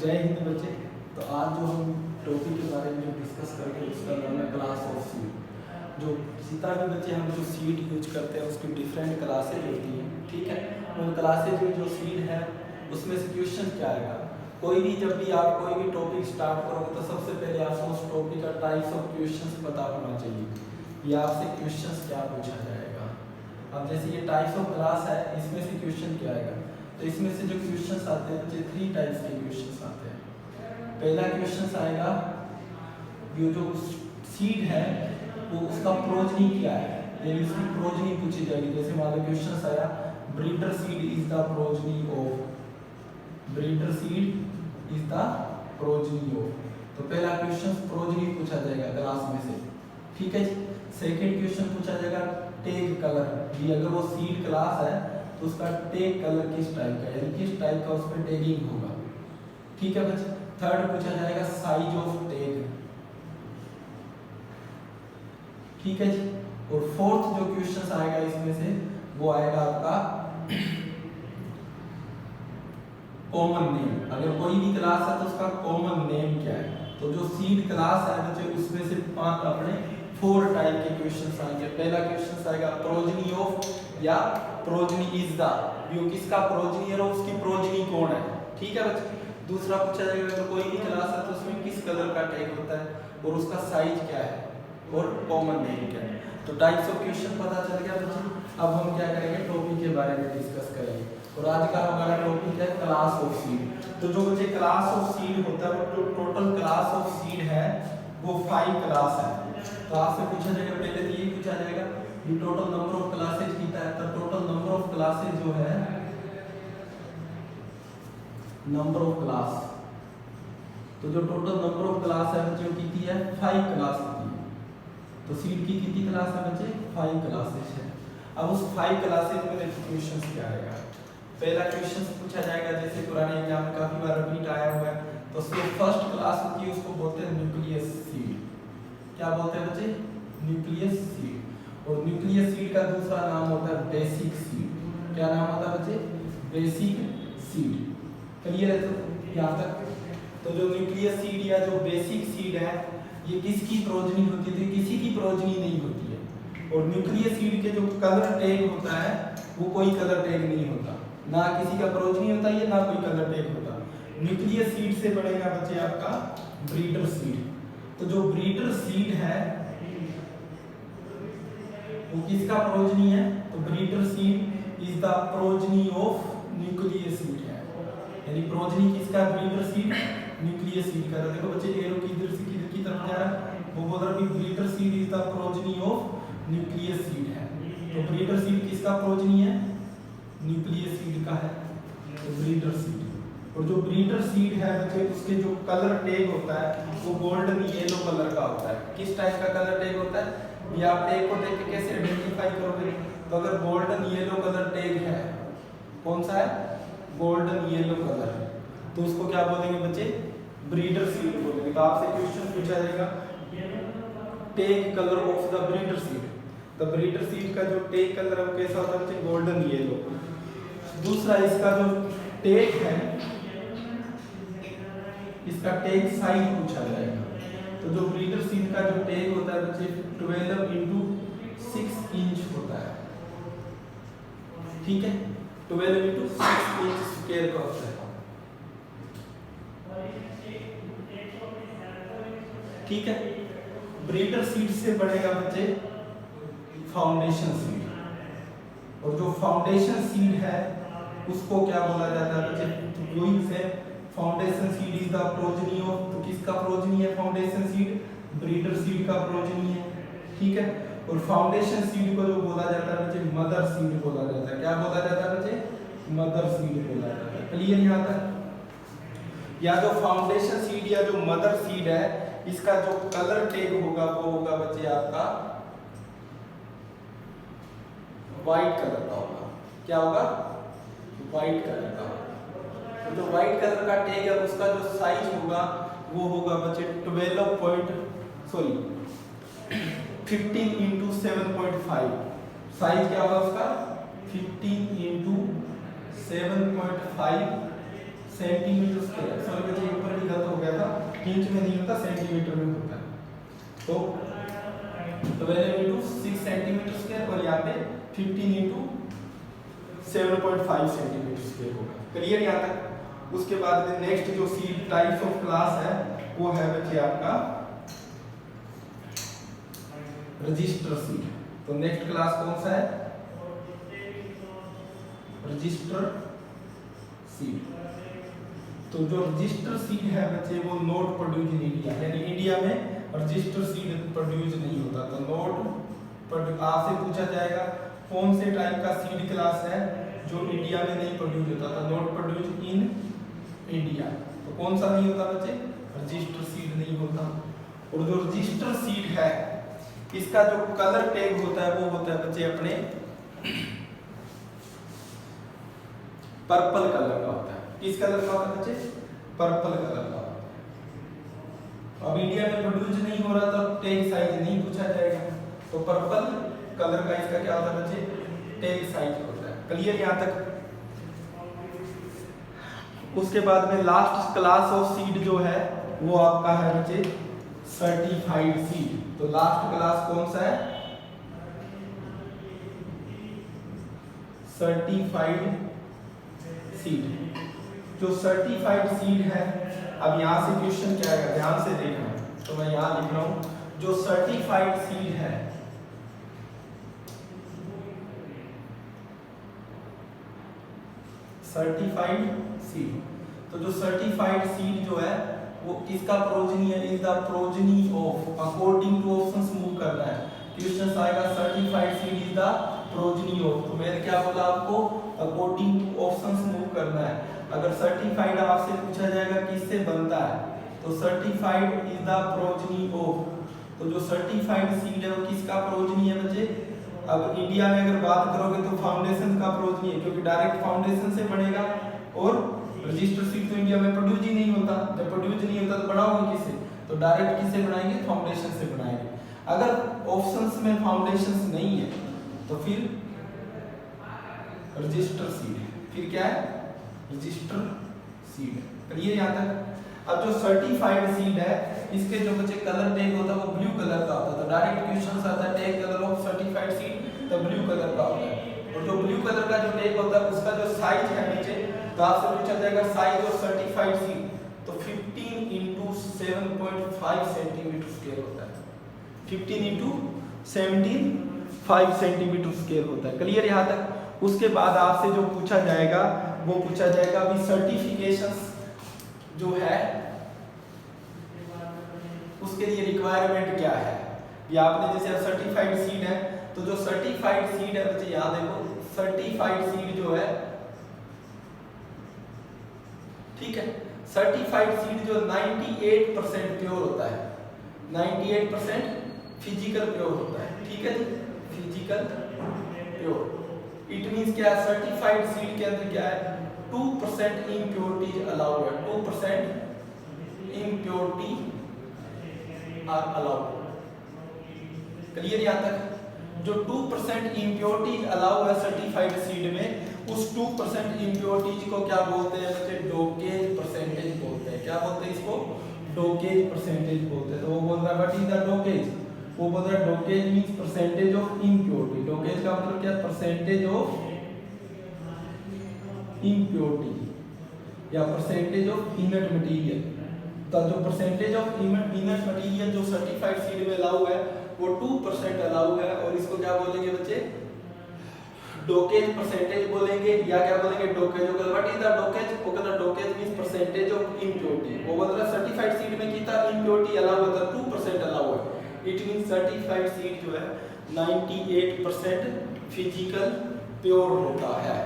जय हिंद बच्चे। तो आज जो हम टॉपिक के बारे में जो डिस्कस करेंगे उसका नाम है क्लास ऑफ सीड। जो जितना भी बच्चे हम जो सीड यूज करते हैं उसकी डिफरेंट क्लासेज होती हैं, ठीक है। उन क्लासेज में जो सीड है उसमें से क्वेश्चन क्या आएगा। कोई भी जब भी आप कोई भी टॉपिक स्टार्ट करोगे तो सबसे पहले आपको उस टॉपिक का टाइप्स ऑफ क्वेश्चंस पता होना चाहिए या आपसे क्वेश्चंस क्या पूछा जाएगा। अब जैसे ये टाइप्स ऑफ क्लास है, इसमें से क्वेश्चन क्या आएगा। तो इसमें से जो क्वेश्चंस आते हैं बच्चे 3 टाइप्स के क्वेश्चंस आते हैं। पहला क्वेश्चन आएगा ये जो सीड है वो उसका प्रोजनी क्या है, यानी उसकी प्रोजनी पूछी जाएगी। जैसे मान लो क्वेश्चन आया breeder seed is the progeny of, breeder seed is the progeny of. तो पहला क्वेश्चन प्रोजनी पूछा जाएगा क्लास में से, ठीक है। सेकंड क्वेश्चन पूछा जाएगा टैग कलर, ये अगर वो सीड क्लास है तो उसका टैग कलर किस टाइप का, यानी किस टाइप का उस पर टैगिंग होगा, ठीक है बच्चे। थर्ड पूछा जाएगा साइज ऑफ टैग, ठीक है जी। और फोर्थ जो क्वेश्चन आएगा इसमें से वो आएगा आपका कॉमन नेम। अगर कोई भी क्लास है तो उसका कॉमन नेम क्या है। तो जो सीड क्लास है बच्चे उसमें से 5 अपने 4 टाइप के क्वेश्चंस आएंगे। पहला क्वेश्चन आएगा प्रोजनी ऑफ या प्रोजनी इज द, वो किसका प्रोजनी है और उसकी प्रोजनी कौन है, ठीक है बच्चे। दूसरा पूछा जाएगा तो कोई भी क्लास है तो उसमें किस कलर का टैग होता है और उसका साइज क्या है और कॉमन नेम क्या है। तो टाइप्स ऑफ क्वेश्चन पता चल गया बच्चे। अब हम क्या करेंगे टॉपिक के बारे में डिस्कस करेंगे और आज का हमारा टॉपिक है क्लास ऑफ सीड। तो जो बच्चे क्लास ऑफ सीड होता है वो टोटल क्लास ऑफ सीड है वो 5 क्लास है। तो आपसे पूछा जाएगा पहले तो ये पूछा जाएगा ये टोटल नंबर ऑफ क्लासेज कितना है। तो टोटल नंबर ऑफ क्लासेज जो है नंबर ऑफ क्लास, तो जो टोटल नंबर ऑफ क्लास है बच्चे कितनी है 5 क्लास होती है। तो सीड की कितनी क्लास है बच्चे 5 क्लासेज है। अब उस 5 क्लासेज में देखो क्वेश्चंस क्या आएगा। पहला क्वेश्चन पूछा जाएगा जैसे पुराने एग्जाम में काफी बार रिपीट आया हुआ है, तो उसकी फर्स्ट क्लास होती है उसको बोलते हैं न्यूक्लियस सीड। क्या बोलते हैं बच्चे न्यूक्लियस सीड। और न्यूक्लियस सीड का दूसरा नाम होता है बेसिक सीड। क्या नाम होता है बच्चे बेसिक सीड। क्लियर है तो यहाँ तक। तो जो न्यूक्लियस सीड या जो बेसिक सीड है ये किसकी प्रोजनी होती है, किसी की प्रोजनी नहीं होती है। और न्यूक्लियस सीड के जो कलर टैग होता है वो कोई कलर टैग नहीं होता, ना किसी का प्रोजनी होता है ना कोई कलर टैग होता। न्यूक्लियस सीड से बनेगा बच्चे आपका ब्रीडर सीड। तो जो ब्रीडर सीड है वो किसका प्रोजनी है, तो breeder seed is the progeny of nucleus seed है, यानी प्रोजनी किसका ब्रीडर सीड न्यूक्लियस सीड का। देखो बच्चे एरो किधर से किधर की तरफ जा रहा है, वो बोल रहा है कि breeder seed is the progeny of nucleus seed है। तो ब्रीडर सीड किसका प्रोजनी है न्यूक्लियस सीड का है, तो ब्रीडर सीड। और जो ब्रीडर सीड है बच्चे उसके जो कलर टैग होता है वो गोल्डन येलो कलर का होता है। किस टाइप का कलर टैग होता है ये आप टैग को देख के कैसे आइडेंटिफाई करोगे। तो अगर गोल्डन येलो कलर टैग है, कौन सा है गोल्डन येलो कलर, तो उसको क्या बोलेंगे बच्चे ब्रीडर सीड बोलेंगे। तो आपसे क्वेश्चन पूछा जाएगा tag colour of the breeder seed. तो ब्रीडर सीड का जो टैग कलर है वो कैसा होता है बच्चे गोल्डन येलो। दूसरा इसका जो टैग है इसका टैग साइज पूछा जाएगा। तो जो ब्रीडर सीड का जो टैग होता है बच्चे 12x6 इंच होता है, ठीक है। 12x6 इंच स्क्वायर का होता है, ठीक है। ब्रीडर सीड से बनेगा बच्चे फाउंडेशन सीड। और जो फाउंडेशन सीड है उसको क्या बोला जाता है बच्चे वही से foundation seed is the progeny of, तो किसका प्रोजनी है फाउंडेशन सीड ब्रीडर सीड का प्रोजनी है, ठीक है। और फाउंडेशन सीड को जो बोला जाता है बच्चे मदर सीड बोला जाता है। क्या बोला जाता है बच्चे मदर सीड बोला जाता है। क्लियर यहाँ तक। या जो फाउंडेशन सीड या जो मदर सीड है इसका जो कलर टैग होगा वो होगा बच्चे आपका व्हाइट कलर का होगा। क्या होगा व्हाइट कलर का। तो जो व्हाइट कलर का टैग है उसका जो साइज होगा वो होगा बच्चे 15 into 7.5। साइज क्या होगा उसका 15 into 7.5 सेंटीमीटर स्क्वायर, सॉरी बच्चे ऊपर भी गलत हो गया था, इंच में नहीं होता सेंटीमीटर में होता है। तो 12 इंटू 6 सेंटीमीटर स्क्वायर और यहाँ पे 15 इंटू 7.5 सेंटीमीटर स्क्वायर होगा। क्लियर यहाँ तक? उसके बाद में नेक्स्ट जो सीड टाइप्स ऑफ क्लास है वो है बच्चे आपका रजिस्टर सीड। तो नेक्स्ट क्लास कौन सा है? Register seed. तो जो रजिस्टर सीड है बच्चे वो नॉट प्रोड्यूस इन इंडिया, यानी इंडिया में रजिस्टर सीड प्रोड्यूस नहीं होता। तो नॉट आपसे पूछा जाएगा कौन से टाइप का सीड क्लास है जो इंडिया में नहीं प्रोड्यूस होता, तो नॉट प्रोड्यूस इन इंडिया। तो कौन सा नहीं होता बच्चे? रजिस्टर सीड नहीं होता। और जो रजिस्टर सीड है इसका जो कलर टैग होता है वो होता है बच्चे अपने पर्पल कलर का होता है। किस कलर का होता है बच्चे? पर्पल कलर का। अब इंडिया में प्रोड्यूस नहीं हो रहा तो टैग साइज नहीं पूछा जाएगा, तो पर्पल कलर का इसका क्या होता है बच्चे? टैग साइज होता है। क्लियर यहाँ तक? उसके बाद में लास्ट क्लास ऑफ सीड जो है वो आपका है बच्चे सर्टिफाइड सीड। तो लास्ट क्लास कौन सा है? Certified seed. जो सर्टिफाइड सीड है, अब यहां से क्वेश्चन क्या आएगा ध्यान से देखना। तो मैं यहां लिख रहा हूं जो सर्टिफाइड सीड है सर्टिफाइड सीड। तो जो सर्टिफाइड सीड जो है वो किसका प्रोजनी है? Is the progeny of, according two options move करना है। क्वेश्चन आएगा certified seed is the progeny of, तो मैंने क्या बोला आपको? अकॉर्डिंग टू ऑप्शंस मूव करना है। अगर सर्टिफाइड आपसे पूछा जाएगा किससे बनता है, तो certified is the progeny of. तो जो सर्टिफाइड सीड है वो किसका प्रोजनी है बच्चे? अब इंडिया में अगर बात करोगे तो फाउंडेशन का प्रोजनी है, क्योंकि डायरेक्ट फाउंडेशन से बनेगा। और रजिस्टर सीड तो इंडिया में प्रोड्यूस ही नहीं होता, जब प्रोड्यूस नहीं होता तो बनाओगे किससे? तो डायरेक्ट किससे बनाएंगे? फाउंडेशन से बनाएंगे। अगर ऑप्शंस में फाउंडेशंस नहीं है तो फिर रजिस्टर सीड है। फिर क्या है? Register seed. क्लियर यहाँ तक? अब जो सर्टिफाइड सीड है इसके जो बच्चे कलर टैग होता है वो ब्लू कलर का होता है। तो डायरेक्ट क्वेश्चन आता है tag colour of certified seed, तो ब्लू कलर का होता है। और जो ब्लू कलर का जो टैग होता है उसका जो साइज है नीचे, तो आपसे पूछा जाएगा साइज ऑफ सर्टिफाइड सीड, तो 15 इंटू 7.5 सेंटीमीटर स्क्वायर होता है। 15 इंटू 17.5 सेंटीमीटर स्क्वायर होता है। क्लियर यहाँ तक? उसके बाद आपसे जो पूछा जाएगा वो पूछा जाएगा अभी सर्टिफिकेशंस जो है उसके लिए रिक्वायरमेंट क्या है। ये आपने जैसे सर्टिफाइड सीड है, तो जो सर्टिफाइड सीड है बच्चे यहाँ देखो, सर्टिफाइड सीड जो है, ठीक है, सर्टिफाइड सीड जो 98% प्योर होता है, 98% फिजिकल प्योर होता है। ठीक है जी, फिजिकल प्योर। इट मींस क्या है? सर्टिफाइड सीड के अंदर क्या है? 2% इम्प्योरिटीज अलाउड है। 2% इम्प्योरिटी आर अलाउड। क्लियर यहाँ तक? जो 2% इम्प्योरिटीज अलाउ है सर्टिफाइड सीड में, उस 2% इम्प्योरिटीज को क्या बोलते हैं बच्चे? डोकेज परसेंटेज बोलते हैं। क्या बोलते हैं इसको? डोकेज परसेंटेज बोलते हैं। तो वो बोल रहा है व्हाट इज द डोकेज? वो बोल रहा है डोकेज मींस परसेंटेज ऑफ इम्प्योरिटी। डोकेज का मतलब क्या? परसेंटेज ऑफ इम्प्योरिटी या परसेंटेज ऑफ इनर्ट मटेरियल। तो जो परसेंटेज ऑफ इनर्ट मटेरियल जो सर्टिफाइड सीड में अलाउ है वो 2% अलाउ है, और इसको क्या बोलेंगे बच्चे? डोकेज परसेंटेज बोलेंगे, या क्या बोलेंगे? Dockage. What is the dockage? Dockage means percentage of impurity. वो बोल रहा है सर्टिफाइड सीड में कितना इम्प्योरिटी अलाउ होता है? 2% अलाउ है। इट मींस सर्टिफाइड सीड जो है 98% फिजिकल प्योर होता है।